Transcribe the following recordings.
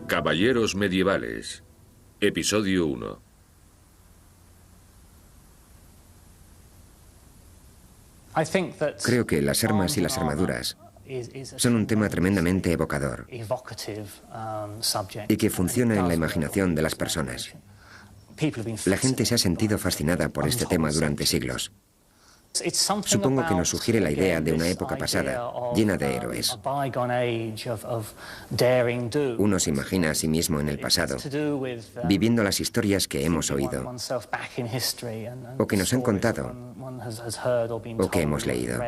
Caballeros medievales. Episodio 1. Creo que las armas y las armaduras son un tema tremendamente evocador y que funciona en la imaginación de las personas. La gente se ha sentido fascinada por este tema durante siglos. Supongo que nos sugiere la idea de una época pasada, llena de héroes. Uno se imagina a sí mismo en el pasado, viviendo las historias que hemos oído, o que nos han contado, o que hemos leído.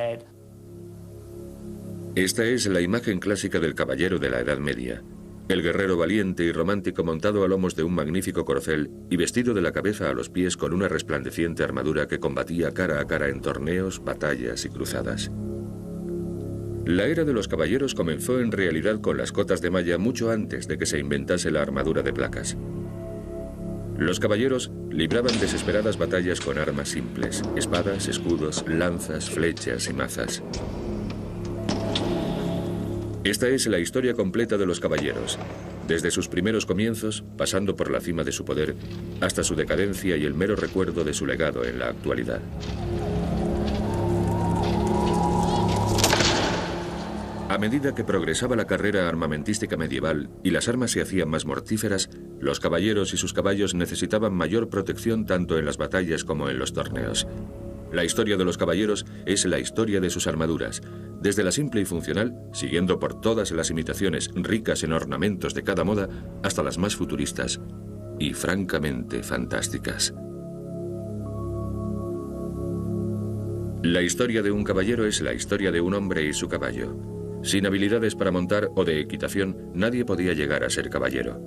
Esta es la imagen clásica del caballero de la Edad Media. El guerrero valiente y romántico montado a lomos de un magnífico corcel y vestido de la cabeza a los pies con una resplandeciente armadura que combatía cara a cara en torneos, batallas y cruzadas. La era de los caballeros comenzó en realidad con las cotas de malla mucho antes de que se inventase la armadura de placas. Los caballeros libraban desesperadas batallas con armas simples: espadas, escudos, lanzas, flechas y mazas. Esta es la historia completa de los caballeros, desde sus primeros comienzos, pasando por la cima de su poder, hasta su decadencia y el mero recuerdo de su legado en la actualidad. A medida que progresaba la carrera armamentística medieval y las armas se hacían más mortíferas, los caballeros y sus caballos necesitaban mayor protección tanto en las batallas como en los torneos. La historia de los caballeros es la historia de sus armaduras, desde la simple y funcional, siguiendo por todas las imitaciones ricas en ornamentos de cada moda, hasta las más futuristas y francamente fantásticas. La historia de un caballero es la historia de un hombre y su caballo. Sin habilidades para montar o de equitación, nadie podía llegar a ser caballero.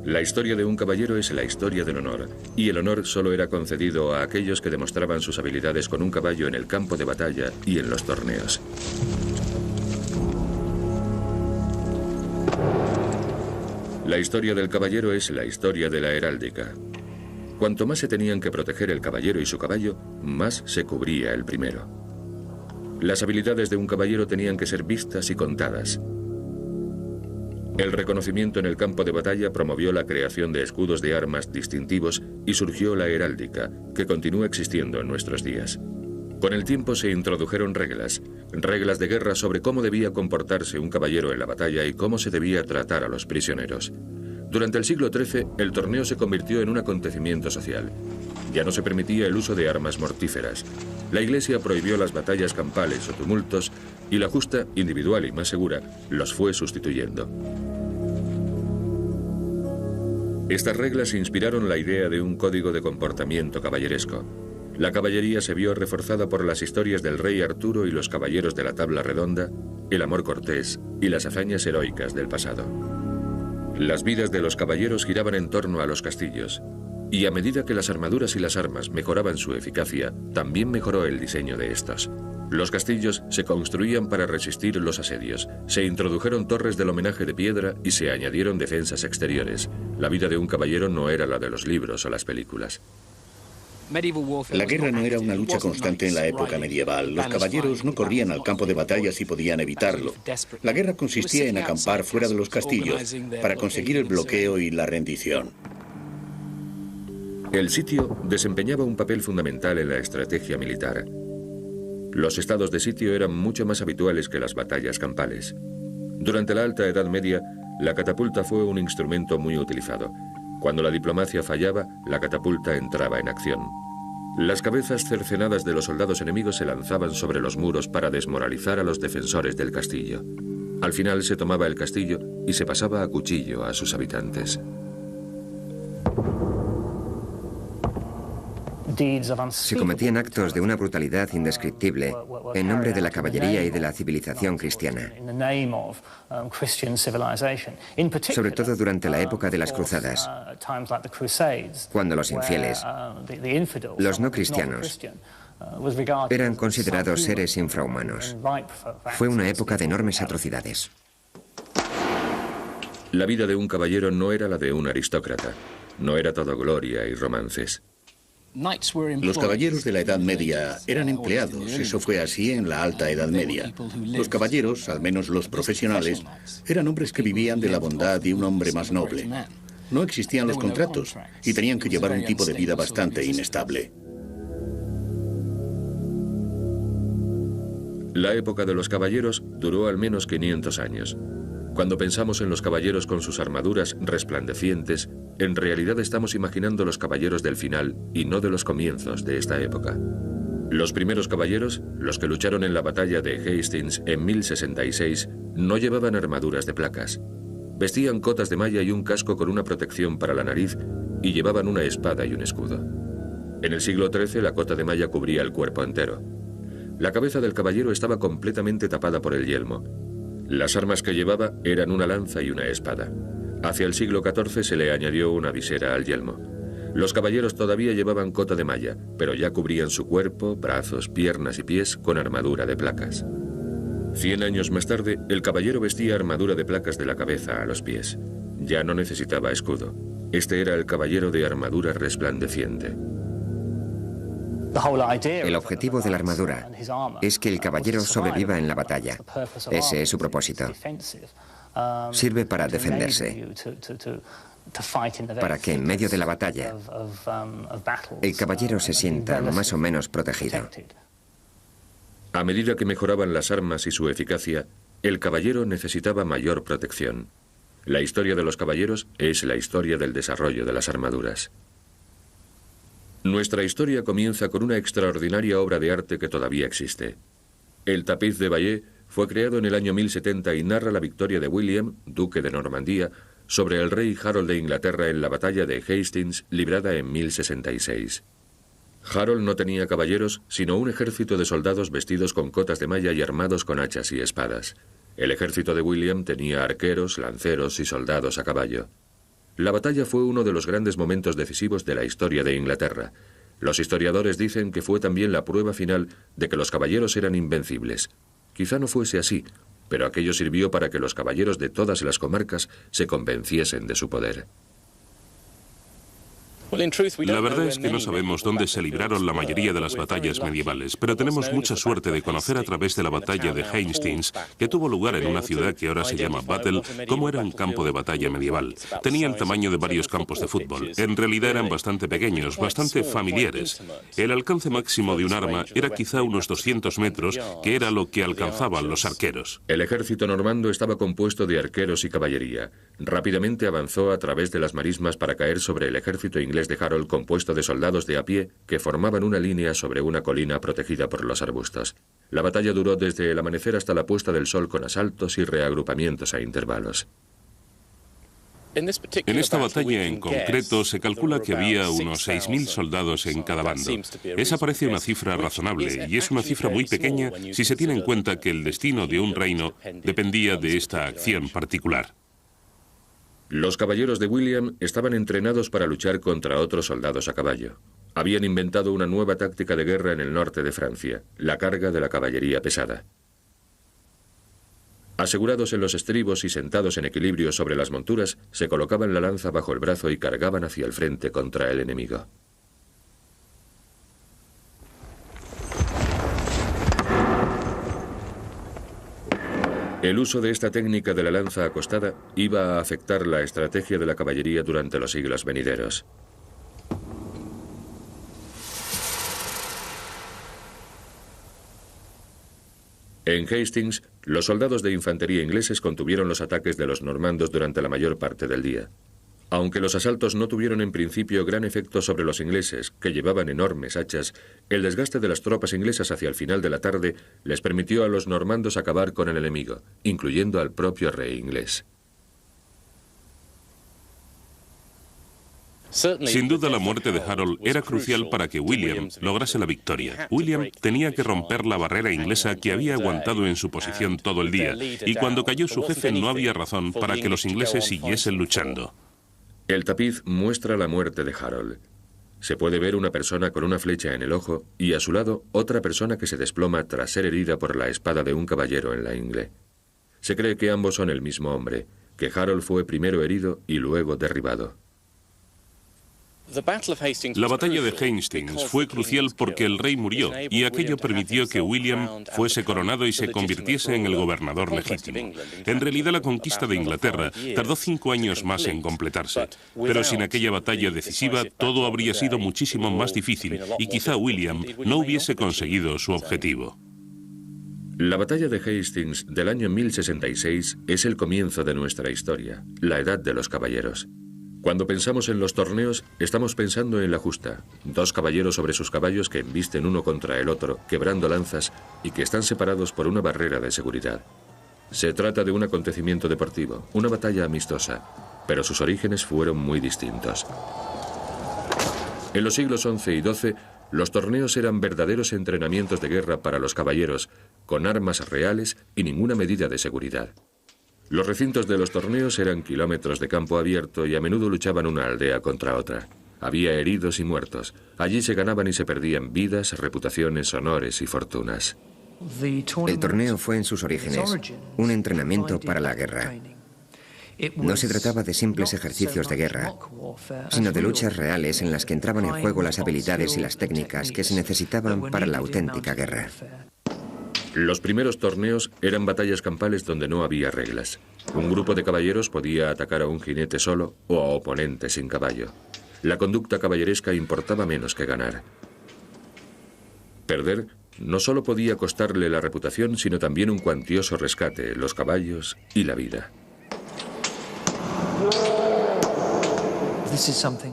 La historia de un caballero es la historia del honor, y el honor solo era concedido a aquellos que demostraban sus habilidades con un caballo en el campo de batalla y en los torneos. La historia del caballero es la historia de la heráldica. Cuanto más se tenían que proteger el caballero y su caballo, más se cubría el primero. Las habilidades de un caballero tenían que ser vistas y contadas. El reconocimiento en el campo de batalla promovió la creación de escudos de armas distintivos y surgió la heráldica, que continúa existiendo en nuestros días. Con el tiempo se introdujeron reglas de guerra sobre cómo debía comportarse un caballero en la batalla y cómo se debía tratar a los prisioneros. Durante el siglo XIII, el torneo se convirtió en un acontecimiento social. Ya no se permitía el uso de armas mortíferas. La Iglesia prohibió las batallas campales o tumultos y la justa, individual y más segura, los fue sustituyendo. Estas reglas inspiraron la idea de un código de comportamiento caballeresco. La caballería se vio reforzada por las historias del rey Arturo y los caballeros de la tabla redonda, el amor cortés y las hazañas heroicas del pasado. Las vidas de los caballeros giraban en torno a los castillos, y a medida que las armaduras y las armas mejoraban su eficacia, también mejoró el diseño de estos. Los castillos se construían para resistir los asedios, se introdujeron torres del homenaje de piedra y se añadieron defensas exteriores. La vida de un caballero no era la de los libros o las películas. La guerra no era una lucha constante en la época medieval. Los caballeros no corrían al campo de batalla si podían evitarlo. La guerra consistía en acampar fuera de los castillos para conseguir el bloqueo y la rendición. El sitio desempeñaba un papel fundamental en la estrategia militar. Los estados de sitio eran mucho más habituales que las batallas campales. Durante la Alta Edad Media, la catapulta fue un instrumento muy utilizado. Cuando la diplomacia fallaba, la catapulta entraba en acción. Las cabezas cercenadas de los soldados enemigos se lanzaban sobre los muros para desmoralizar a los defensores del castillo. Al final se tomaba el castillo y se pasaba a cuchillo a sus habitantes. Se cometían actos de una brutalidad indescriptible en nombre de la caballería y de la civilización cristiana. Sobre todo durante la época de las cruzadas, cuando los infieles, los no cristianos, eran considerados seres infrahumanos. Fue una época de enormes atrocidades. La vida de un caballero no era la de un aristócrata. No era todo gloria y romances. Los caballeros de la Edad Media eran empleados, eso fue así en la Alta Edad Media. Los caballeros, al menos los profesionales, eran hombres que vivían de la bondad de un hombre más noble. No existían los contratos y tenían que llevar un tipo de vida bastante inestable. La época de los caballeros duró al menos 500 años. Cuando pensamos en los caballeros con sus armaduras resplandecientes, en realidad estamos imaginando los caballeros del final y no de los comienzos de esta época. Los primeros caballeros, los que lucharon en la batalla de Hastings en 1066, no llevaban armaduras de placas. Vestían cotas de malla y un casco con una protección para la nariz y llevaban una espada y un escudo. En el siglo XIII la cota de malla cubría el cuerpo entero. La cabeza del caballero estaba completamente tapada por el yelmo. Las armas que llevaba eran una lanza y una espada. Hacia el siglo XIV se le añadió una visera al yelmo. Los caballeros todavía llevaban cota de malla, pero ya cubrían su cuerpo, brazos, piernas y pies con armadura de placas. 100 años más tarde, el caballero vestía armadura de placas de la cabeza a los pies. Ya no necesitaba escudo. Este era el caballero de armadura resplandeciente. El objetivo de la armadura es que el caballero sobreviva en la batalla. Ese es su propósito. Sirve para defenderse, para que en medio de la batalla el caballero se sienta más o menos protegido. A medida que mejoraban las armas y su eficacia, el caballero necesitaba mayor protección. La historia de los caballeros es la historia del desarrollo de las armaduras. Nuestra historia comienza con una extraordinaria obra de arte que todavía existe. El tapiz de Bayeux fue creado en el año 1070 y narra la victoria de William, duque de Normandía, sobre el rey Harold de Inglaterra en la batalla de Hastings, librada en 1066. Harold no tenía caballeros, sino un ejército de soldados vestidos con cotas de malla y armados con hachas y espadas. El ejército de William tenía arqueros, lanceros y soldados a caballo. La batalla fue uno de los grandes momentos decisivos de la historia de Inglaterra. Los historiadores dicen que fue también la prueba final de que los caballeros eran invencibles. Quizá no fuese así, pero aquello sirvió para que los caballeros de todas las comarcas se convenciesen de su poder. La verdad es que no sabemos dónde se libraron la mayoría de las batallas medievales, pero tenemos mucha suerte de conocer a través de la batalla de Hastings, que tuvo lugar en una ciudad que ahora se llama Battle, cómo era un campo de batalla medieval. Tenía el tamaño de varios campos de fútbol. En realidad eran bastante pequeños, bastante familiares. El alcance máximo de un arma era quizá unos 200 metros, que era lo que alcanzaban los arqueros. El ejército normando estaba compuesto de arqueros y caballería. Rápidamente avanzó a través de las marismas para caer sobre el ejército inglés de Harold, compuesto de soldados de a pie que formaban una línea sobre una colina protegida por los arbustos. La batalla duró desde el amanecer hasta la puesta del sol con asaltos y reagrupamientos a intervalos. En esta batalla en concreto se calcula que había unos 6.000 soldados en cada bando. Esa parece una cifra razonable y es una cifra muy pequeña si se tiene en cuenta que el destino de un reino dependía de esta acción particular. Los caballeros de William estaban entrenados para luchar contra otros soldados a caballo. Habían inventado una nueva táctica de guerra en el norte de Francia, la carga de la caballería pesada. Asegurados en los estribos y sentados en equilibrio sobre las monturas, se colocaban la lanza bajo el brazo y cargaban hacia el frente contra el enemigo. El uso de esta técnica de la lanza acostada iba a afectar la estrategia de la caballería durante los siglos venideros. En Hastings, los soldados de infantería ingleses contuvieron los ataques de los normandos durante la mayor parte del día. Aunque los asaltos no tuvieron en principio gran efecto sobre los ingleses, que llevaban enormes hachas, el desgaste de las tropas inglesas hacia el final de la tarde les permitió a los normandos acabar con el enemigo, incluyendo al propio rey inglés. Sin duda la muerte de Harold era crucial para que William lograse la victoria. William tenía que romper la barrera inglesa que había aguantado en su posición todo el día, y cuando cayó su jefe no había razón para que los ingleses siguiesen luchando. El tapiz muestra la muerte de Harold. Se puede ver una persona con una flecha en el ojo y a su lado otra persona que se desploma tras ser herida por la espada de un caballero en la ingle. Se cree que ambos son el mismo hombre, que Harold fue primero herido y luego derribado. La batalla de Hastings fue crucial porque el rey murió y aquello permitió que William fuese coronado y se convirtiese en el gobernador legítimo. En realidad, la conquista de Inglaterra tardó 5 años más en completarse, pero sin aquella batalla decisiva todo habría sido muchísimo más difícil y quizá William no hubiese conseguido su objetivo. La batalla de Hastings del año 1066 es el comienzo de nuestra historia, la edad de los caballeros. Cuando pensamos en los torneos, estamos pensando en la justa. 2 caballeros sobre sus caballos que embisten uno contra el otro, quebrando lanzas y que están separados por una barrera de seguridad. Se trata de un acontecimiento deportivo, una batalla amistosa, pero sus orígenes fueron muy distintos. En los siglos XI y XII, los torneos eran verdaderos entrenamientos de guerra para los caballeros, con armas reales y ninguna medida de seguridad. Los recintos de los torneos eran kilómetros de campo abierto y a menudo luchaban una aldea contra otra. Había heridos y muertos. Allí se ganaban y se perdían vidas, reputaciones, honores y fortunas. El torneo fue en sus orígenes un entrenamiento para la guerra. No se trataba de simples ejercicios de guerra, sino de luchas reales en las que entraban en juego las habilidades y las técnicas que se necesitaban para la auténtica guerra. Los primeros torneos eran batallas campales donde no había reglas. Un grupo de caballeros podía atacar a un jinete solo o a oponente sin caballo. La conducta caballeresca importaba menos que ganar. Perder no solo podía costarle la reputación, sino también un cuantioso rescate, los caballos y la vida.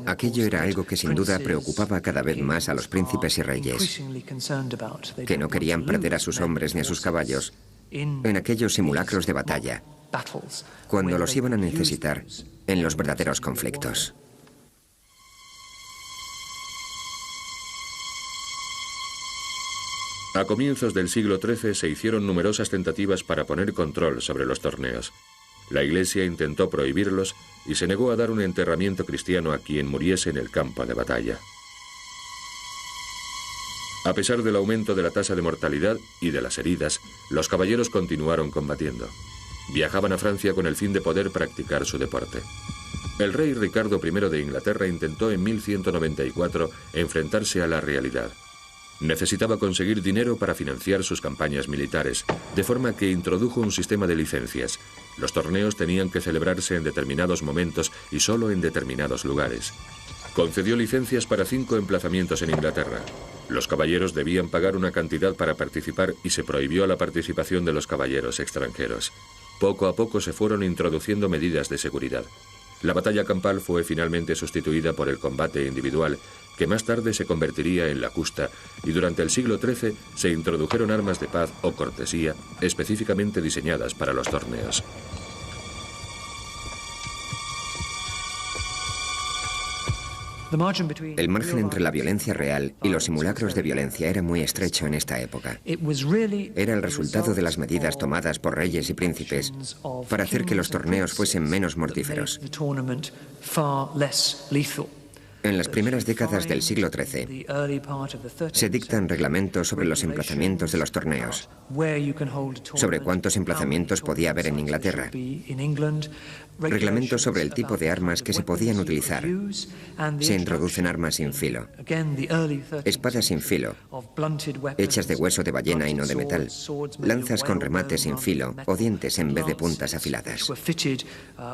Aquello era algo que sin duda preocupaba cada vez más a los príncipes y reyes, que no querían perder a sus hombres ni a sus caballos en aquellos simulacros de batalla, cuando los iban a necesitar en los verdaderos conflictos. A comienzos del siglo XIII se hicieron numerosas tentativas para poner control sobre los torneos. La Iglesia intentó prohibirlos y se negó a dar un enterramiento cristiano a quien muriese en el campo de batalla. A pesar del aumento de la tasa de mortalidad y de las heridas, los caballeros continuaron combatiendo. Viajaban a Francia con el fin de poder practicar su deporte. El rey Ricardo I de Inglaterra intentó en 1194 enfrentarse a la realidad. Necesitaba conseguir dinero para financiar sus campañas militares, de forma que introdujo un sistema de licencias. Los torneos tenían que celebrarse en determinados momentos y solo en determinados lugares. Concedió licencias para 5 emplazamientos en Inglaterra. Los caballeros debían pagar una cantidad para participar y se prohibió la participación de los caballeros extranjeros. Poco a poco se fueron introduciendo medidas de seguridad. La batalla campal fue finalmente sustituida por el combate individual, que más tarde se convertiría en la justa, y durante el siglo XIII se introdujeron armas de paz o cortesía específicamente diseñadas para los torneos. El margen entre la violencia real y los simulacros de violencia era muy estrecho en esta época. Era el resultado de las medidas tomadas por reyes y príncipes para hacer que los torneos fuesen menos mortíferos. En las primeras décadas del siglo XIII se dictan reglamentos sobre los emplazamientos de los torneos, sobre cuántos emplazamientos podía haber en Inglaterra, reglamentos sobre el tipo de armas que se podían utilizar. Se introducen armas sin filo, espadas sin filo, hechas de hueso de ballena y no de metal, lanzas con remates sin filo o dientes en vez de puntas afiladas.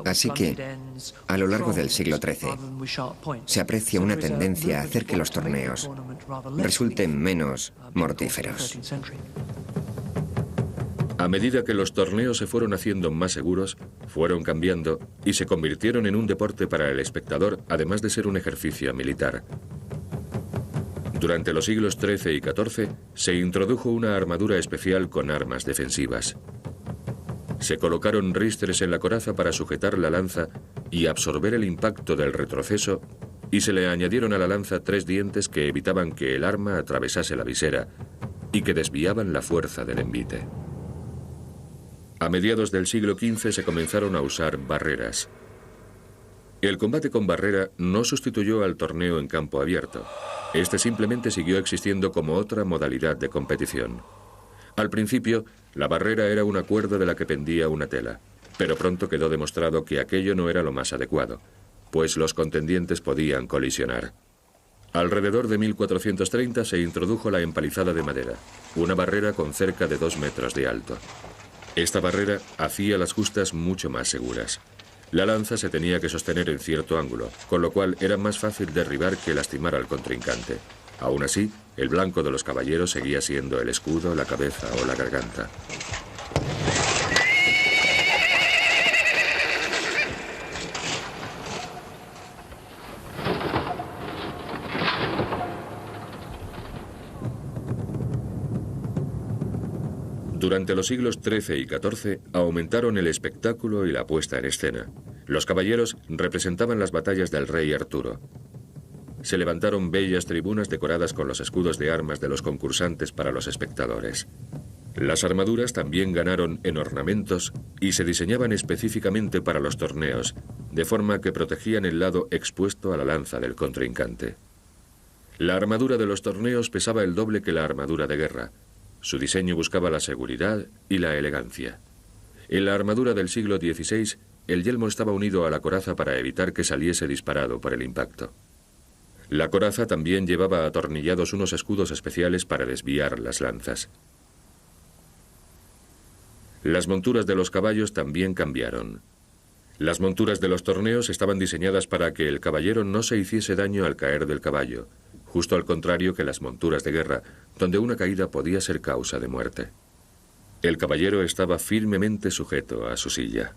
Así que, a lo largo del siglo XIII, se aprecia una tendencia a hacer que los torneos resulten menos mortíferos. A medida que los torneos se fueron haciendo más seguros, fueron cambiando y se convirtieron en un deporte para el espectador, además de ser un ejercicio militar. Durante los siglos XIII y XIV se introdujo una armadura especial con armas defensivas. Se colocaron ristres en la coraza para sujetar la lanza y absorber el impacto del retroceso, y se le añadieron a la lanza 3 dientes que evitaban que el arma atravesase la visera y que desviaban la fuerza del envite. A mediados del siglo XV se comenzaron a usar barreras. El combate con barrera no sustituyó al torneo en campo abierto. Este simplemente siguió existiendo como otra modalidad de competición. Al principio, la barrera era una cuerda de la que pendía una tela, pero pronto quedó demostrado que aquello no era lo más adecuado. pues los contendientes podían colisionar. Alrededor de 1430 se introdujo la empalizada de madera, una barrera con cerca de 2 metros de alto. Esta barrera hacía las justas mucho más seguras. La lanza se tenía que sostener en cierto ángulo, con lo cual era más fácil derribar que lastimar al contrincante. Aún así, el blanco de los caballeros seguía siendo el escudo, la cabeza o la garganta. Durante los siglos XIII y XIV aumentaron el espectáculo y la puesta en escena. Los caballeros representaban las batallas del rey Arturo. Se levantaron bellas tribunas decoradas con los escudos de armas de los concursantes para los espectadores. Las armaduras también ganaron en ornamentos y se diseñaban específicamente para los torneos, de forma que protegían el lado expuesto a la lanza del contrincante. La armadura de los torneos pesaba el doble que la armadura de guerra. Su diseño buscaba la seguridad y la elegancia. En la armadura del siglo XVI, el yelmo estaba unido a la coraza para evitar que saliese disparado por el impacto. La coraza también llevaba atornillados unos escudos especiales para desviar las lanzas. Las monturas de los caballos también cambiaron. Las monturas de los torneos estaban diseñadas para que el caballero no se hiciese daño al caer del caballo, justo al contrario que las monturas de guerra, donde una caída podía ser causa de muerte. El caballero estaba firmemente sujeto a su silla.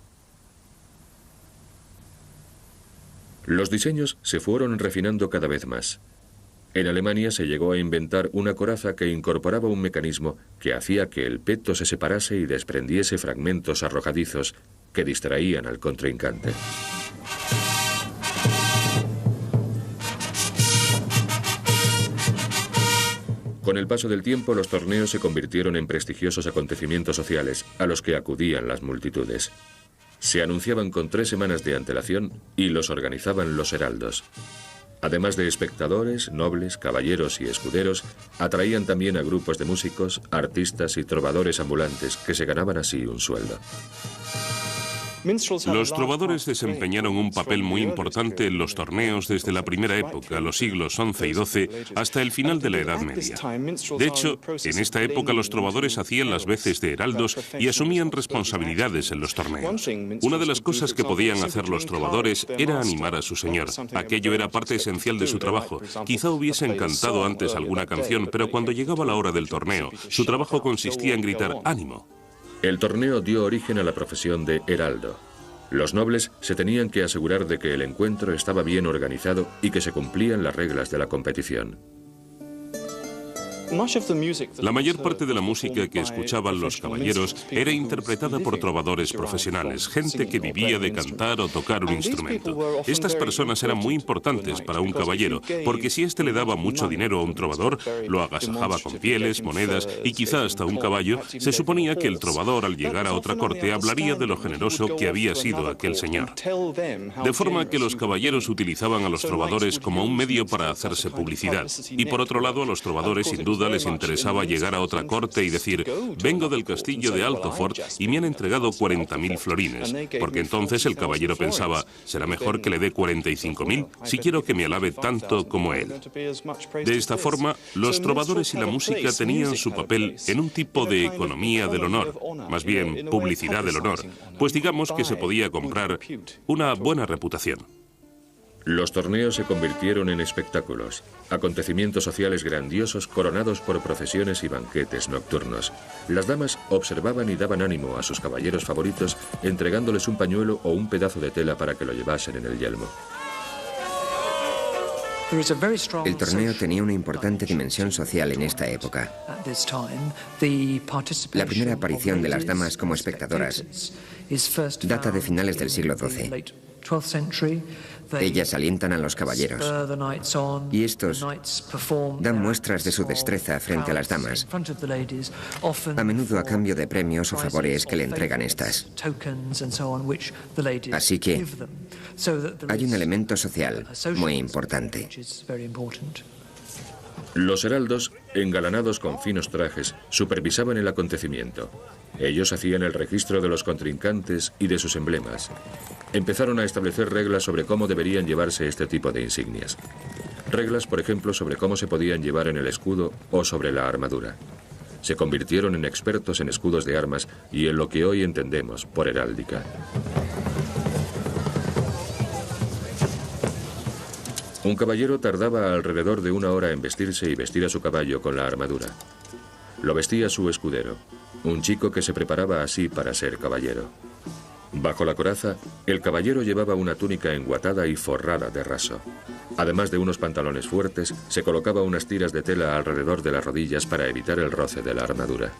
Los diseños se fueron refinando cada vez más. En Alemania se llegó a inventar una coraza que incorporaba un mecanismo que hacía que el peto se separase y desprendiese fragmentos arrojadizos que distraían al contrincante. Con el paso del tiempo, los torneos se convirtieron en prestigiosos acontecimientos sociales a los que acudían las multitudes. Se anunciaban con 3 semanas de antelación y los organizaban los heraldos. Además de espectadores, nobles, caballeros y escuderos, atraían también a grupos de músicos, artistas y trovadores ambulantes que se ganaban así un sueldo. Los trovadores desempeñaron un papel muy importante en los torneos desde la primera época, los siglos XI y XII, hasta el final de la Edad Media. De hecho, en esta época los trovadores hacían las veces de heraldos y asumían responsabilidades en los torneos. Una de las cosas que podían hacer los trovadores era animar a su señor. Aquello era parte esencial de su trabajo. Quizá hubiesen cantado antes alguna canción, pero cuando llegaba la hora del torneo, su trabajo consistía en gritar ¡ánimo! El torneo dio origen a la profesión de heraldo. Los nobles se tenían que asegurar de que el encuentro estaba bien organizado y que se cumplían las reglas de la competición. La mayor parte de la música que escuchaban los caballeros era interpretada por trovadores profesionales, gente que vivía de cantar o tocar un instrumento. Estas personas eran muy importantes para un caballero, porque si éste le daba mucho dinero a un trovador, lo agasajaba con pieles, monedas y quizá hasta un caballo, se suponía que el trovador al llegar a otra corte hablaría de lo generoso que había sido aquel señor. De forma que los caballeros utilizaban a los trovadores como un medio para hacerse publicidad. Y por otro lado, a los trovadores sin duda les interesaba llegar a otra corte y decir: vengo del castillo de Altofort y me han entregado 40.000 florines, porque entonces el caballero pensaba: será mejor que le dé 45.000 si quiero que me alabe tanto como él. De esta forma, los trovadores y la música tenían su papel en un tipo de economía del honor, más bien publicidad del honor, pues digamos que se podía comprar una buena reputación. Los torneos se convirtieron en espectáculos, acontecimientos sociales grandiosos coronados por procesiones y banquetes nocturnos. Las damas observaban y daban ánimo a sus caballeros favoritos entregándoles un pañuelo o un pedazo de tela para que lo llevasen en el yelmo. El torneo tenía una importante dimensión social en esta época. La primera aparición de las damas como espectadoras data de finales del siglo XII. Ellas alientan a los caballeros y estos dan muestras de su destreza frente a las damas, a menudo a cambio de premios o favores que le entregan estas. Así que hay un elemento social muy importante. Los heraldos, engalanados con finos trajes, supervisaban el acontecimiento. Ellos hacían el registro de los contrincantes y de sus emblemas. Empezaron a establecer reglas sobre cómo deberían llevarse este tipo de insignias. Reglas, por ejemplo, sobre cómo se podían llevar en el escudo o sobre la armadura. Se convirtieron en expertos en escudos de armas y en lo que hoy entendemos por heráldica. Un caballero tardaba alrededor de 1 hora en vestirse y vestir a su caballo con la armadura. Lo vestía su escudero, un chico que se preparaba así para ser caballero. Bajo la coraza, el caballero llevaba una túnica enguatada y forrada de raso. Además de unos pantalones fuertes, se colocaba unas tiras de tela alrededor de las rodillas para evitar el roce de la armadura.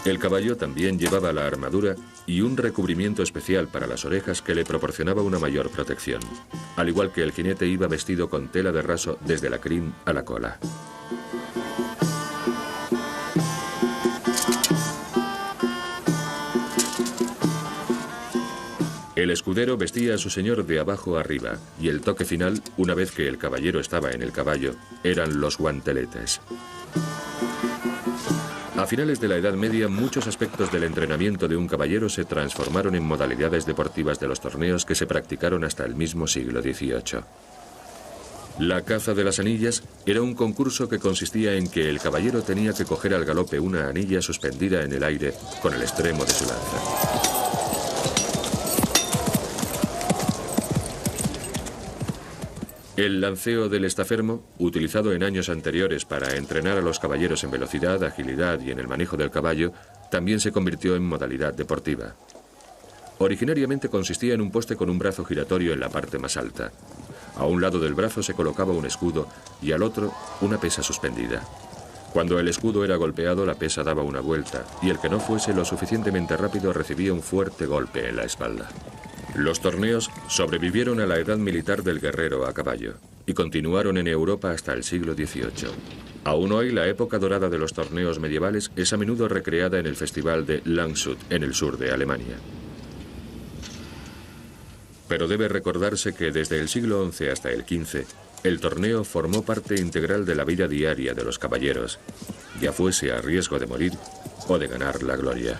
El caballo también llevaba la armadura y un recubrimiento especial para las orejas que le proporcionaba una mayor protección. Al igual que el jinete iba vestido con tela de raso desde la crin a la cola. El escudero vestía a su señor de abajo arriba y el toque final, una vez que el caballero estaba en el caballo, eran los guanteletes. A finales de la Edad Media, muchos aspectos del entrenamiento de un caballero se transformaron en modalidades deportivas de los torneos que se practicaron hasta el mismo siglo XVIII. La caza de las anillas era un concurso que consistía en que el caballero tenía que coger al galope una anilla suspendida en el aire con el extremo de su lanza. El lanceo del estafermo, utilizado en años anteriores para entrenar a los caballeros en velocidad, agilidad y en el manejo del caballo, también se convirtió en modalidad deportiva. Originariamente consistía en un poste con un brazo giratorio en la parte más alta. A un lado del brazo se colocaba un escudo y al otro una pesa suspendida. Cuando el escudo era golpeado, la pesa daba una vuelta y el que no fuese lo suficientemente rápido recibía un fuerte golpe en la espalda. Los torneos sobrevivieron a la edad militar del guerrero a caballo y continuaron en Europa hasta el siglo XVIII. Aún hoy, la época dorada de los torneos medievales es a menudo recreada en el Festival de Landshut, en el sur de Alemania. Pero debe recordarse que desde el siglo XI hasta el XV, el torneo formó parte integral de la vida diaria de los caballeros, ya fuese a riesgo de morir o de ganar la gloria.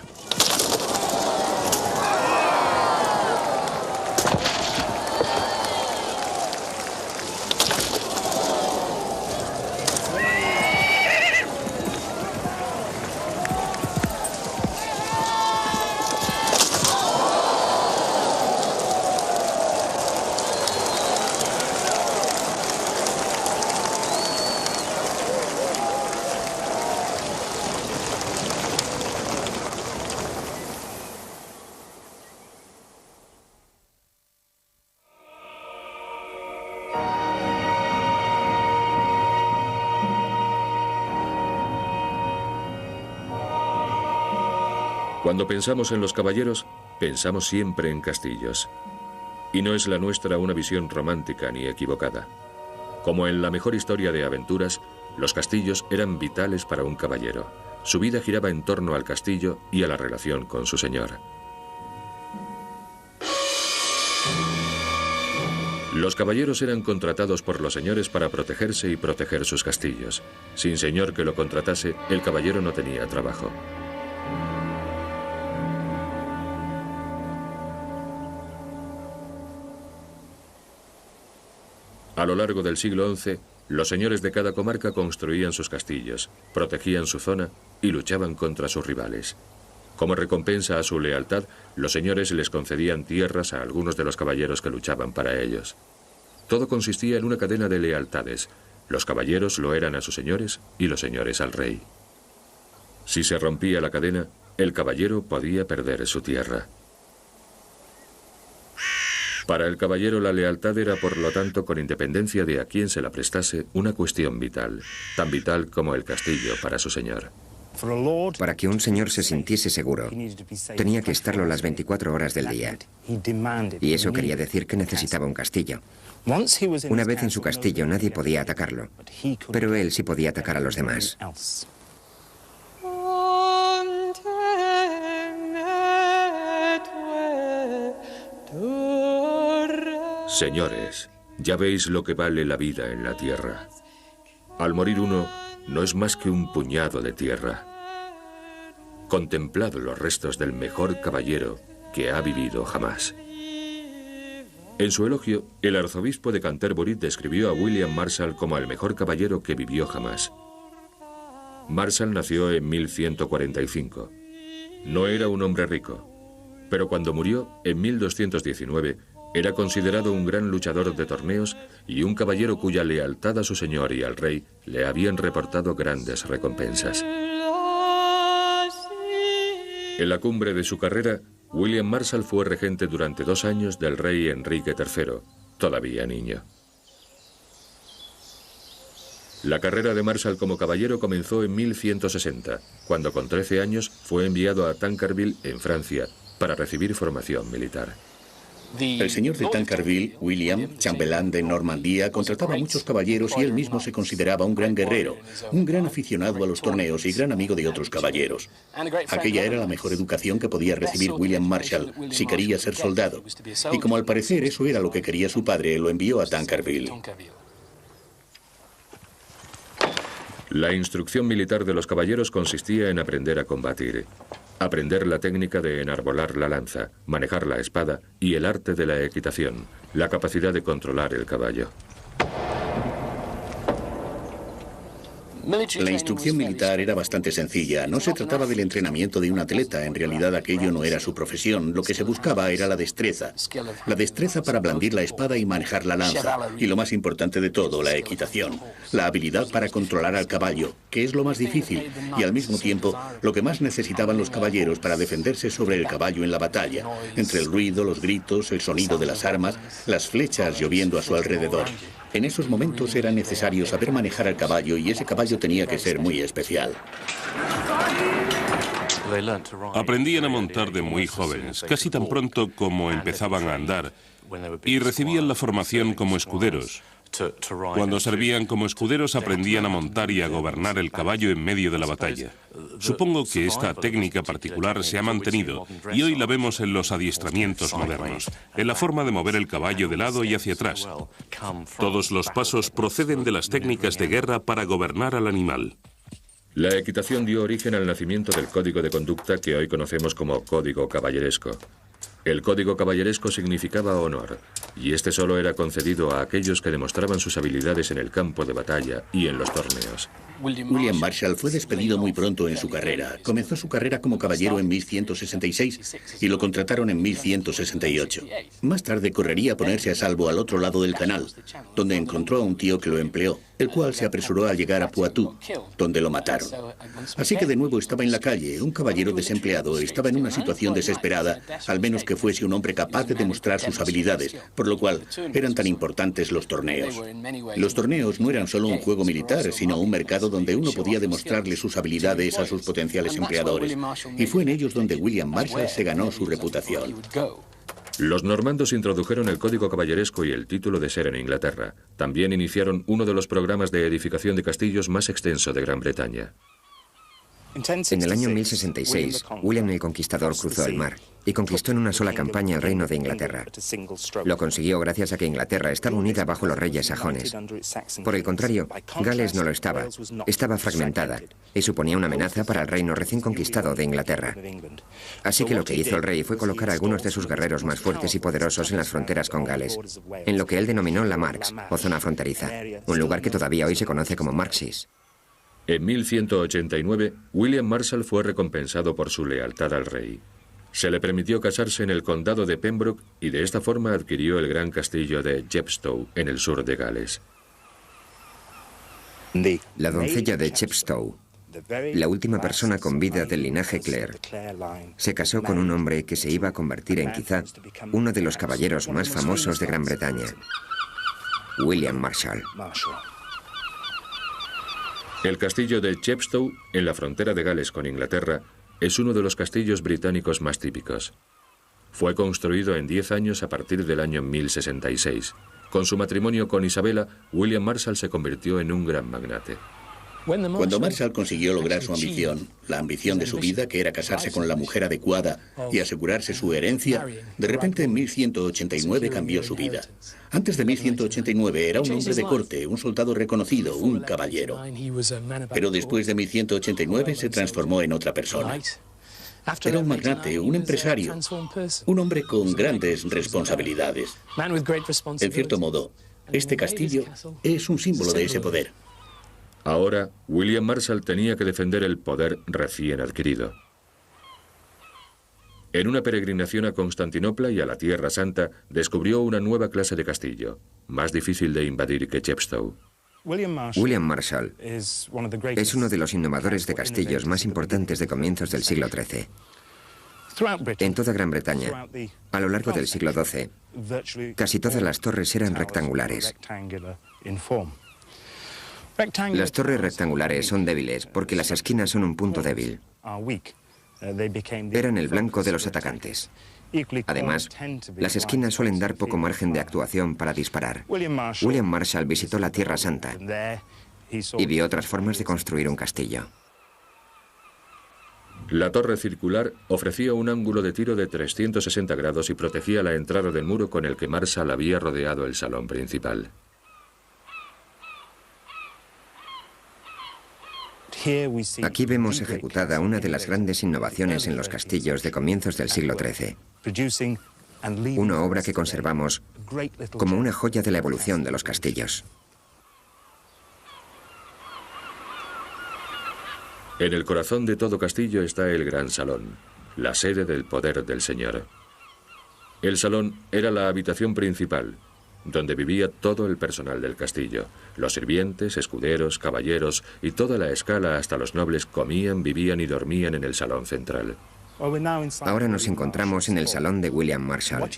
Cuando pensamos en los caballeros, pensamos siempre en castillos. Y no es la nuestra una visión romántica ni equivocada. Como en la mejor historia de aventuras, los castillos eran vitales para un caballero. Su vida giraba en torno al castillo y a la relación con su señor. Los caballeros eran contratados por los señores para protegerse y proteger sus castillos. Sin señor que lo contratase, el caballero no tenía trabajo. A lo largo del siglo XI, los señores de cada comarca construían sus castillos, protegían su zona y luchaban contra sus rivales. Como recompensa a su lealtad, los señores les concedían tierras a algunos de los caballeros que luchaban para ellos. Todo consistía en una cadena de lealtades. Los caballeros lo eran a sus señores y los señores al rey. Si se rompía la cadena, el caballero podía perder su tierra. Para el caballero la lealtad era, por lo tanto, con independencia de a quién se la prestase, una cuestión vital, tan vital como el castillo para su señor. Para que un señor se sintiese seguro, tenía que estarlo las 24 horas del día. Y eso quería decir que necesitaba un castillo. Una vez en su castillo nadie podía atacarlo, pero él sí podía atacar a los demás. Señores, ya veis lo que vale la vida en la tierra. Al morir uno, no es más que un puñado de tierra. Contemplad los restos del mejor caballero que ha vivido jamás. En su elogio, el arzobispo de Canterbury describió a William Marshall como el mejor caballero que vivió jamás. Marshall nació en 1145. No era un hombre rico, pero cuando murió, en 1219, era considerado un gran luchador de torneos y un caballero cuya lealtad a su señor y al rey le habían reportado grandes recompensas. En la cumbre de su carrera, William Marshall fue regente durante 2 años del rey Enrique III, todavía niño. La carrera de Marshall como caballero comenzó en 1160, cuando con 13 años fue enviado a Tancarville, en Francia, para recibir formación militar. El señor de Tancarville, William, chambelán de Normandía, contrataba a muchos caballeros y él mismo se consideraba un gran guerrero, un gran aficionado a los torneos y gran amigo de otros caballeros. Aquella era la mejor educación que podía recibir William Marshall si quería ser soldado. Y como al parecer eso era lo que quería su padre, lo envió a Tancarville. La instrucción militar de los caballeros consistía en aprender a combatir, aprender la técnica de enarbolar la lanza, manejar la espada y el arte de la equitación, la capacidad de controlar el caballo. La instrucción militar era bastante sencilla. No se trataba del entrenamiento de un atleta. En realidad aquello no era su profesión. Lo que se buscaba era la destreza. La destreza para blandir la espada y manejar la lanza. Y lo más importante de todo, la equitación. La habilidad para controlar al caballo, que es lo más difícil. Y al mismo tiempo, lo que más necesitaban los caballeros para defenderse sobre el caballo en la batalla. Entre el ruido, los gritos, el sonido de las armas, las flechas lloviendo a su alrededor. En esos momentos era necesario saber manejar al caballo y ese caballo tenía que ser muy especial. Aprendían a montar de muy jóvenes, casi tan pronto como empezaban a andar, y recibían la formación como escuderos. Cuando servían como escuderos aprendían a montar y a gobernar el caballo en medio de la batalla. Supongo que esta técnica particular se ha mantenido y hoy la vemos en los adiestramientos modernos, en la forma de mover el caballo de lado y hacia atrás. Todos los pasos proceden de las técnicas de guerra para gobernar al animal. La equitación dio origen al nacimiento del código de conducta que hoy conocemos como Código Caballeresco. El código caballeresco significaba honor, y este solo era concedido a aquellos que demostraban sus habilidades en el campo de batalla y en los torneos. William Marshall fue despedido muy pronto en su carrera. Comenzó su carrera como caballero en 1166 y lo contrataron en 1168. Más tarde correría a ponerse a salvo al otro lado del canal, donde encontró a un tío que lo empleó, el cual se apresuró a llegar a Poitou, donde lo mataron. Así que de nuevo estaba en la calle, un caballero desempleado, estaba en una situación desesperada, al menos que fuese un hombre capaz de demostrar sus habilidades, por lo cual eran tan importantes los torneos. Los torneos no eran solo un juego militar, sino un mercado donde uno podía demostrarle sus habilidades a sus potenciales empleadores. Y fue en ellos donde William Marshall se ganó su reputación. Los normandos introdujeron el código caballeresco y el título de ser en Inglaterra. También iniciaron uno de los programas de edificación de castillos más extenso de Gran Bretaña. En el año 1066, William el Conquistador cruzó el mar y conquistó en una sola campaña el reino de Inglaterra. Lo consiguió gracias a que Inglaterra estaba unida bajo los reyes sajones. Por el contrario, Gales no lo estaba. Estaba fragmentada y suponía una amenaza para el reino recién conquistado de Inglaterra. Así que lo que hizo el rey fue colocar a algunos de sus guerreros más fuertes y poderosos en las fronteras con Gales, en lo que él denominó la Marx, o zona fronteriza, un lugar que todavía hoy se conoce como Marxis. En 1189, William Marshall fue recompensado por su lealtad al rey. Se le permitió casarse en el condado de Pembroke y de esta forma adquirió el gran castillo de Chepstow, en el sur de Gales. La doncella de Chepstow, la última persona con vida del linaje Clare, se casó con un hombre que se iba a convertir en quizá uno de los caballeros más famosos de Gran Bretaña, William Marshall. El castillo de Chepstow, en la frontera de Gales con Inglaterra, es uno de los castillos británicos más típicos. Fue construido en 10 años a partir del año 1066. Con su matrimonio con Isabela, William Marshall se convirtió en un gran magnate. Cuando Marshall consiguió lograr su ambición, la ambición de su vida, que era casarse con la mujer adecuada y asegurarse su herencia, de repente en 1189 cambió su vida. Antes de 1189 era un hombre de corte, un soldado reconocido, un caballero. Pero después de 1189 se transformó en otra persona. Era un magnate, un empresario, un hombre con grandes responsabilidades. En cierto modo, este castillo es un símbolo de ese poder. Ahora, William Marshall tenía que defender el poder recién adquirido. En una peregrinación a Constantinopla y a la Tierra Santa, descubrió una nueva clase de castillo, más difícil de invadir que Chepstow. William Marshall es uno de los innovadores de castillos más importantes de comienzos del siglo XIII. En toda Gran Bretaña, a lo largo del siglo XII, casi todas las torres eran rectangulares. Las torres rectangulares son débiles porque las esquinas son un punto débil. Eran el blanco de los atacantes. Además, las esquinas suelen dar poco margen de actuación para disparar. William Marshall visitó la Tierra Santa y vio otras formas de construir un castillo. La torre circular ofrecía un ángulo de tiro de 360 grados y protegía la entrada del muro con el que Marshall había rodeado el salón principal. Aquí vemos ejecutada una de las grandes innovaciones en los castillos de comienzos del siglo XIII. Una obra que conservamos como una joya de la evolución de los castillos. En el corazón de todo castillo está el gran salón, la sede del poder del señor. El salón era la habitación principal, donde vivía todo el personal del castillo. Los sirvientes, escuderos, caballeros y toda la escala hasta los nobles comían, vivían y dormían en el salón central. Ahora nos encontramos en el salón de William Marshall.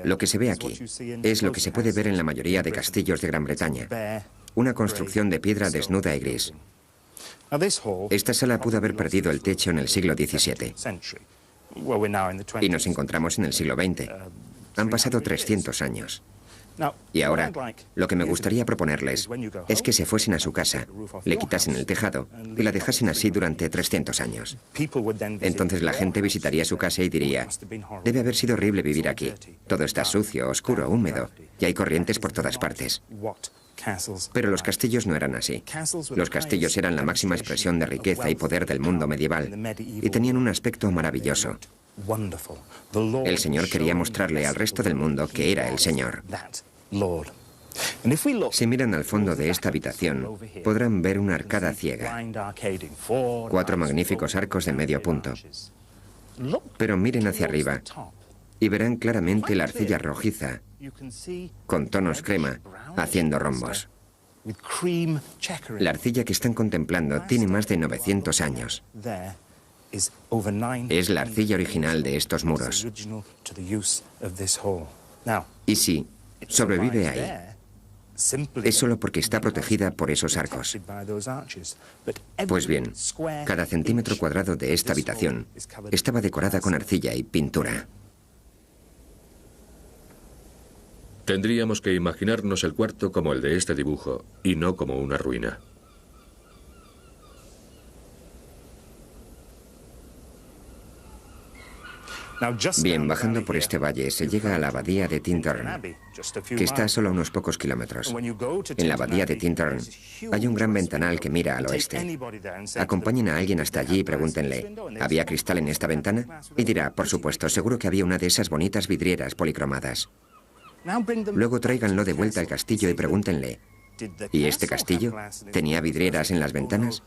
Lo que se ve aquí es lo que se puede ver en la mayoría de castillos de Gran Bretaña. Una construcción de piedra desnuda y gris. Esta sala pudo haber perdido el techo en el siglo XVII. Y nos encontramos en el siglo XX. Han pasado 300 años. Y ahora, lo que me gustaría proponerles es que se fuesen a su casa, le quitasen el tejado y la dejasen así durante 300 años. Entonces la gente visitaría su casa y diría, debe haber sido horrible vivir aquí. Todo está sucio, oscuro, húmedo y hay corrientes por todas partes. Pero los castillos no eran así. Los castillos eran la máxima expresión de riqueza y poder del mundo medieval y tenían un aspecto maravilloso. El Señor quería mostrarle al resto del mundo que era el Señor. Si miran al fondo de esta habitación, podrán ver una arcada ciega, 4 magníficos arcos de medio punto. Pero miren hacia arriba y verán claramente la arcilla rojiza, con tonos crema, haciendo rombos. La arcilla que están contemplando tiene más de 900 años. Es la arcilla original de estos muros. Y si sobrevive ahí, es solo porque está protegida por esos arcos. Pues bien, cada centímetro cuadrado de esta habitación estaba decorada con arcilla y pintura. Tendríamos que imaginarnos el cuarto como el de este dibujo y no como una ruina. Bien, bajando por este valle se llega a la abadía de Tintern, que está a solo unos pocos kilómetros. En la abadía de Tintern hay un gran ventanal que mira al oeste. Acompañen a alguien hasta allí y pregúntenle, ¿había cristal en esta ventana? Y dirá, por supuesto, seguro que había una de esas bonitas vidrieras policromadas. Luego tráiganlo de vuelta al castillo y pregúntenle, ¿y este castillo tenía vidrieras en las ventanas?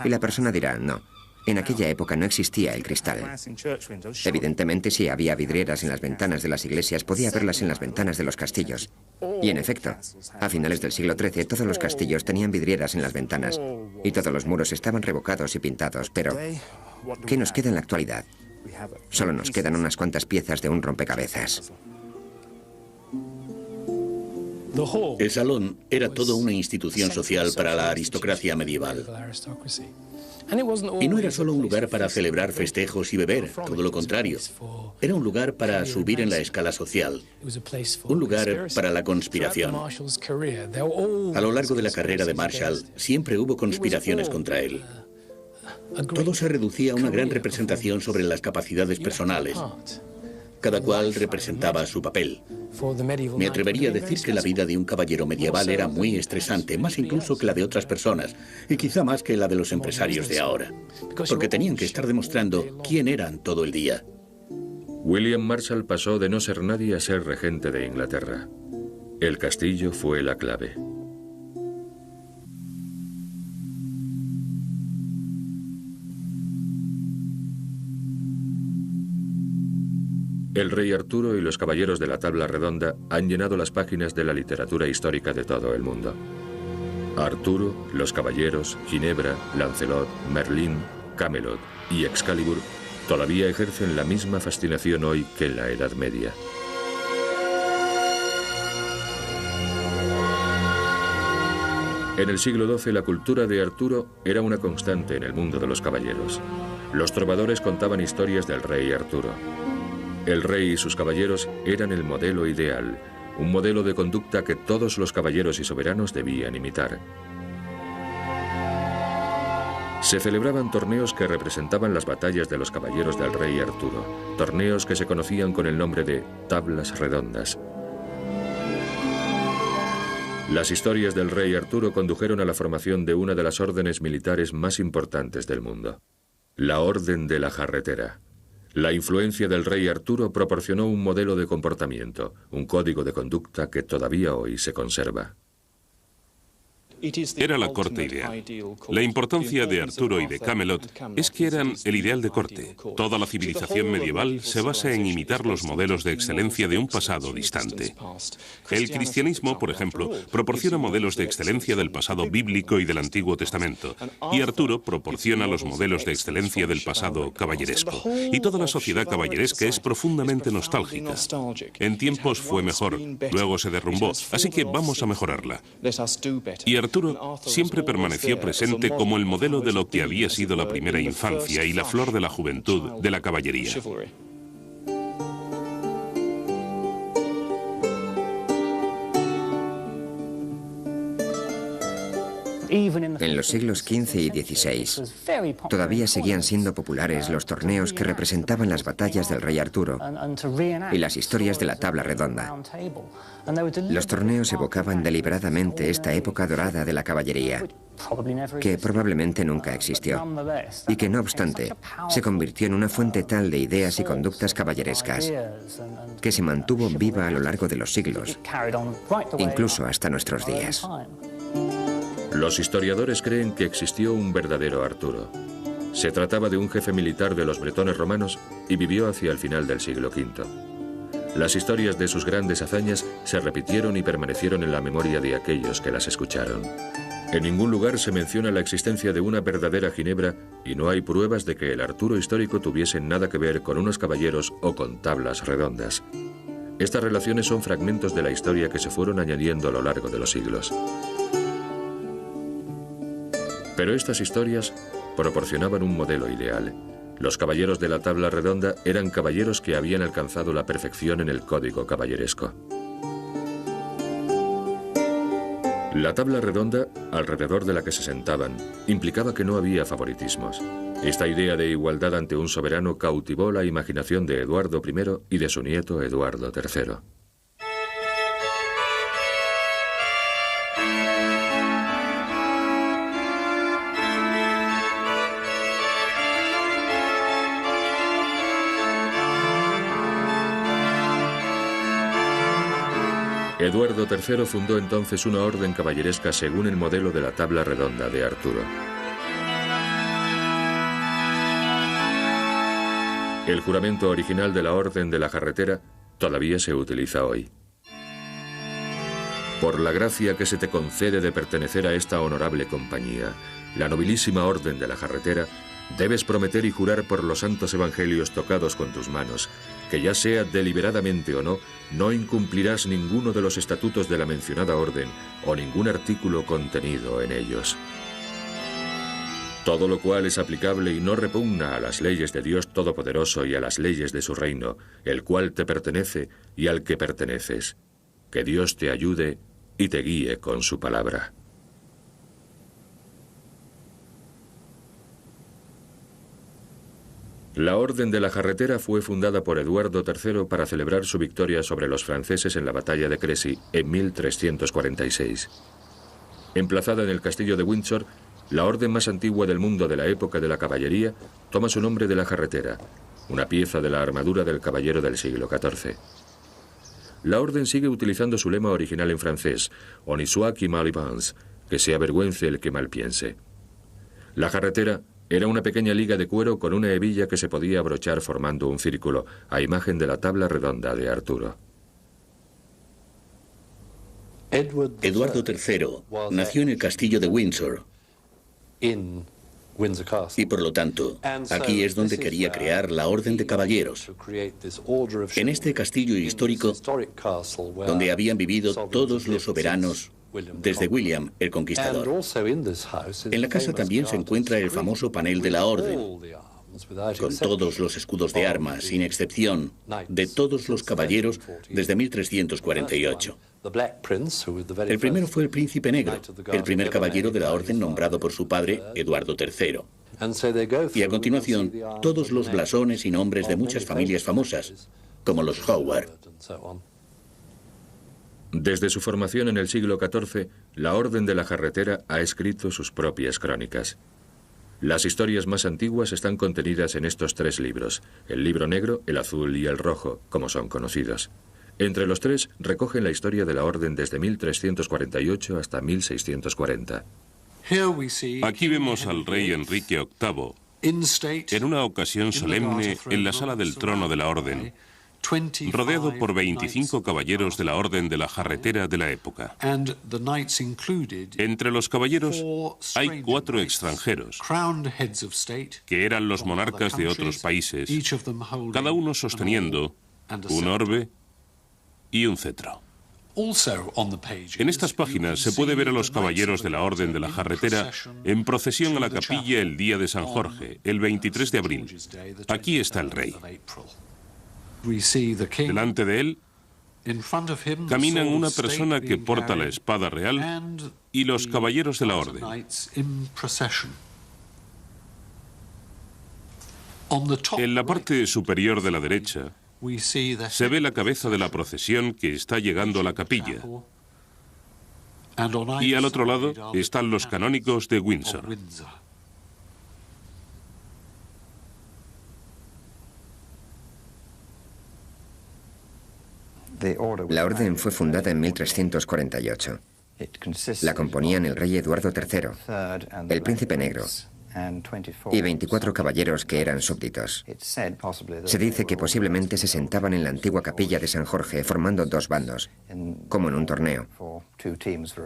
Y la persona dirá, no. En aquella época no existía el cristal. Evidentemente, si había vidrieras en las ventanas de las iglesias, podía verlas en las ventanas de los castillos. Y en efecto, a finales del siglo XIII, todos los castillos tenían vidrieras en las ventanas y todos los muros estaban revocados y pintados. Pero, ¿qué nos queda en la actualidad? Solo nos quedan unas cuantas piezas de un rompecabezas. El salón era toda una institución social para la aristocracia medieval. Y no era solo un lugar para celebrar festejos y beber, todo lo contrario. Era un lugar para subir en la escala social, un lugar para la conspiración. A lo largo de la carrera de Marshall, siempre hubo conspiraciones contra él. Todo se reducía a una gran representación sobre las capacidades personales. Cada cual representaba su papel. Me atrevería a decir que la vida de un caballero medieval era muy estresante, más incluso que la de otras personas, y quizá más que la de los empresarios de ahora, porque tenían que estar demostrando quién eran todo el día. William Marshall pasó de no ser nadie a ser regente de Inglaterra. El castillo fue la clave. El rey Arturo y los caballeros de la Tabla Redonda han llenado las páginas de la literatura histórica de todo el mundo. Arturo, los caballeros, Ginebra, Lancelot, Merlín, Camelot y Excalibur todavía ejercen la misma fascinación hoy que en la Edad Media. En el siglo XII la cultura de Arturo era una constante en el mundo de los caballeros. Los trovadores contaban historias del rey Arturo. El rey y sus caballeros eran el modelo ideal, un modelo de conducta que todos los caballeros y soberanos debían imitar. Se celebraban torneos que representaban las batallas de los caballeros del rey Arturo, torneos que se conocían con el nombre de tablas redondas. Las historias del rey Arturo condujeron a la formación de una de las órdenes militares más importantes del mundo, la Orden de la Jarretera. La influencia del rey Arturo proporcionó un modelo de comportamiento, un código de conducta que todavía hoy se conserva. Era la corte ideal. La importancia de Arturo y de Camelot es que eran el ideal de corte. Toda la civilización medieval se basa en imitar los modelos de excelencia de un pasado distante. El cristianismo, por ejemplo, proporciona modelos de excelencia del pasado bíblico y del Antiguo Testamento, y Arturo proporciona los modelos de excelencia del pasado caballeresco. Y toda la sociedad caballeresca es profundamente nostálgica. En tiempos fue mejor, luego se derrumbó, así que vamos a mejorarla. Y Arturo siempre permaneció presente como el modelo de lo que había sido la primera infancia y la flor de la juventud de la caballería. En los siglos XV y XVI, todavía seguían siendo populares los torneos que representaban las batallas del rey Arturo y las historias de la Tabla Redonda. Los torneos evocaban deliberadamente esta época dorada de la caballería, que probablemente nunca existió, y que no obstante se convirtió en una fuente tal de ideas y conductas caballerescas que se mantuvo viva a lo largo de los siglos, incluso hasta nuestros días. Los historiadores creen que existió un verdadero Arturo. Se trataba de un jefe militar de los bretones romanos y vivió hacia el final del siglo V. Las historias de sus grandes hazañas se repitieron y permanecieron en la memoria de aquellos que las escucharon. En ningún lugar se menciona la existencia de una verdadera Ginebra y no hay pruebas de que el Arturo histórico tuviese nada que ver con unos caballeros o con tablas redondas. Estas relaciones son fragmentos de la historia que se fueron añadiendo a lo largo de los siglos. Pero estas historias proporcionaban un modelo ideal. Los caballeros de la Tabla Redonda eran caballeros que habían alcanzado la perfección en el código caballeresco. La Tabla Redonda, alrededor de la que se sentaban, implicaba que no había favoritismos. Esta idea de igualdad ante un soberano cautivó la imaginación de Eduardo I y de su nieto Eduardo III. Eduardo III fundó entonces una orden caballeresca según el modelo de la Tabla Redonda de Arturo. El juramento original de la Orden de la Jarretera todavía se utiliza hoy. Por la gracia que se te concede de pertenecer a esta honorable compañía, la nobilísima Orden de la Jarretera, Debes prometer y jurar por los santos evangelios tocados con tus manos, que ya sea deliberadamente o no, no incumplirás ninguno de los estatutos de la mencionada orden o ningún artículo contenido en ellos. Todo lo cual es aplicable y no repugna a las leyes de Dios Todopoderoso y a las leyes de su reino, el cual te pertenece y al que perteneces. Que Dios te ayude y te guíe con su palabra. La Orden de la Jarretera fue fundada por Eduardo III para celebrar su victoria sobre los franceses en la batalla de Crécy en 1346. Emplazada en el castillo de Windsor, la orden más antigua del mundo de la época de la caballería toma su nombre de la jarretera, una pieza de la armadura del caballero del siglo XIV. La orden sigue utilizando su lema original en francés, «On y soit qui mal y pense», que se avergüence el que mal piense. La jarretera era una pequeña liga de cuero con una hebilla que se podía abrochar formando un círculo, a imagen de la tabla redonda de Arturo. Eduardo III nació en el castillo de Windsor y por lo tanto aquí es donde quería crear la Orden de Caballeros. En este castillo histórico donde habían vivido todos los soberanos desde William el Conquistador. En la casa también se encuentra el famoso panel de la Orden, con todos los escudos de armas, sin excepción, de todos los caballeros desde 1348. El primero fue el Príncipe Negro, el primer caballero de la Orden nombrado por su padre, Eduardo III. Y a continuación, todos los blasones y nombres de muchas familias famosas, como los Howard. Desde su formación en el siglo XIV, la Orden de la Jarretera ha escrito sus propias crónicas. Las historias más antiguas están contenidas en estos tres libros, el libro negro, el azul y el rojo, como son conocidos. Entre los tres recogen la historia de la Orden desde 1348 hasta 1640. Aquí vemos al rey Enrique VIII en una ocasión solemne en la sala del trono de la Orden, rodeado por 25 caballeros de la Orden de la Jarretera de la época. Entre los caballeros hay 4 extranjeros, que eran los monarcas de otros países, cada uno sosteniendo un orbe y un cetro. En estas páginas se puede ver a los caballeros de la Orden de la Jarretera en procesión a la capilla el día de San Jorge, el 23 de abril. Aquí está el rey. Delante de él caminan una persona que porta la espada real y los caballeros de la Orden. En la parte superior de la derecha se ve la cabeza de la procesión que está llegando a la capilla. Y al otro lado están los canónigos de Windsor. La orden fue fundada en 1348. La componían el rey Eduardo III, el príncipe negro y 24 caballeros que eran súbditos. Se dice que posiblemente se sentaban en la antigua capilla de San Jorge formando 2 bandos, como en un torneo,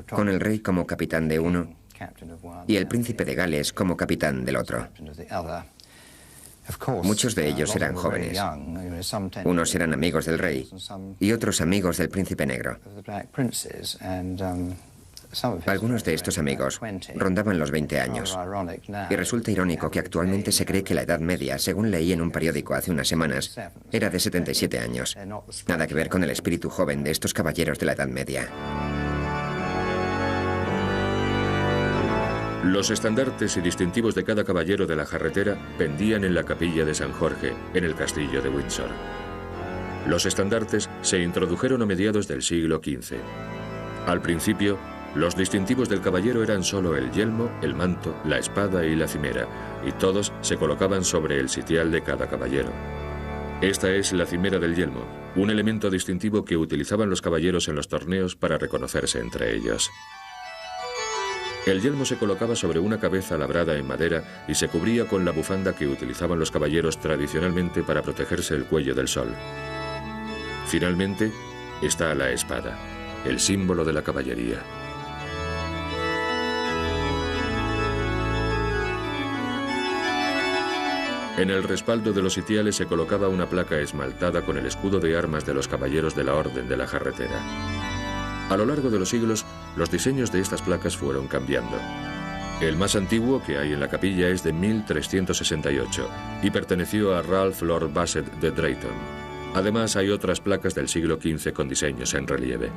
con el rey como capitán de uno y el príncipe de Gales como capitán del otro. Muchos de ellos eran jóvenes. Unos eran amigos del rey y otros amigos del príncipe negro. Algunos de estos amigos rondaban los 20 años. Y resulta irónico que actualmente se cree que la edad media, según leí en un periódico hace unas semanas, era de 77 años. Nada que ver con el espíritu joven de estos caballeros de la Edad Media. Los estandartes y distintivos de cada caballero de la Jarretera pendían en la capilla de San Jorge, en el castillo de Windsor. Los estandartes se introdujeron a mediados del siglo XV. Al principio, los distintivos del caballero eran solo el yelmo, el manto, la espada y la cimera, y todos se colocaban sobre el sitial de cada caballero. Esta es la cimera del yelmo, un elemento distintivo que utilizaban los caballeros en los torneos para reconocerse entre ellos. El yelmo se colocaba sobre una cabeza labrada en madera y se cubría con la bufanda que utilizaban los caballeros tradicionalmente para protegerse el cuello del sol. Finalmente, está la espada, el símbolo de la caballería. En el respaldo de los sitiales se colocaba una placa esmaltada con el escudo de armas de los caballeros de la Orden de la Jarretera. A lo largo de los siglos, los diseños de estas placas fueron cambiando. El más antiguo que hay en la capilla es de 1368 y perteneció a Ralph Lord Bassett de Drayton. Además, hay otras placas del siglo XV con diseños en relieve.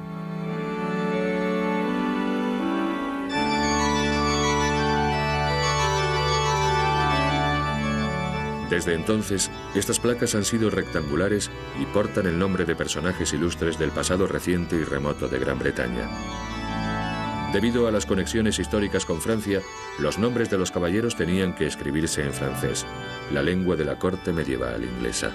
Desde entonces, estas placas han sido rectangulares y portan el nombre de personajes ilustres del pasado reciente y remoto de Gran Bretaña. Debido a las conexiones históricas con Francia, los nombres de los caballeros tenían que escribirse en francés, la lengua de la corte medieval inglesa.